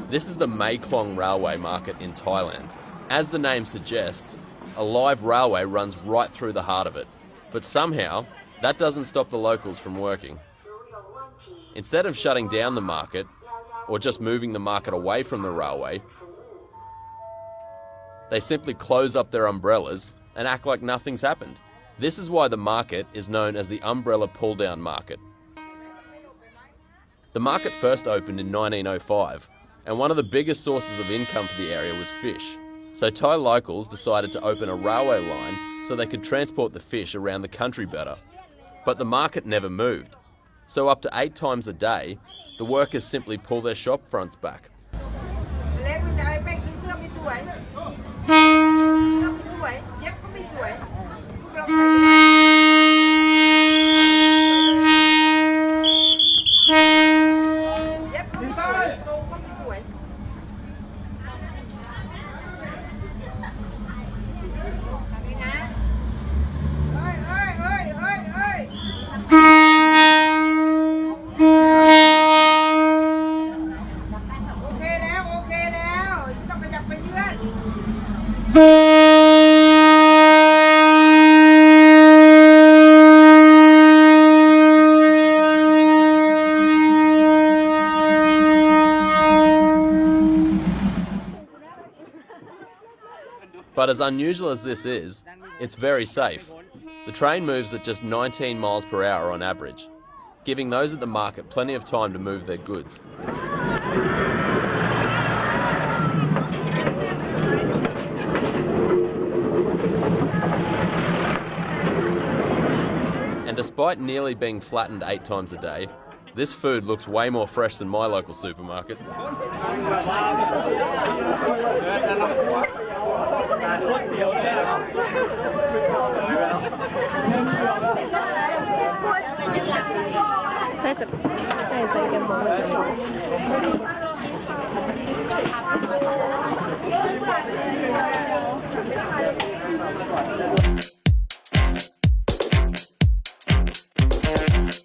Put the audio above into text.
This is the Mae Klong Railway Market in Thailand. As the name suggests, a live railway runs right through the heart of it. But somehow, that doesn't stop the locals from working. Instead of shutting down the market, or just moving the market away from the railway, they simply close up their umbrellas and act like nothing's happened. This is why the market is known as the Umbrella Pull-Down Market. The market first opened in 1905, and one of the biggest sources of income for the area was fish. So Thai locals decided to open a railway line so they could transport the fish around the country better. But the market never moved. So up to 8 times a day, the workers simply pull their shop fronts back. But as unusual as this is, it's very safe. The train moves at just 19 miles per hour on average, giving those at the market plenty of time to move their goods. And despite nearly being flattened 8 times a day, this food looks way more fresh than my local supermarket. Thank you.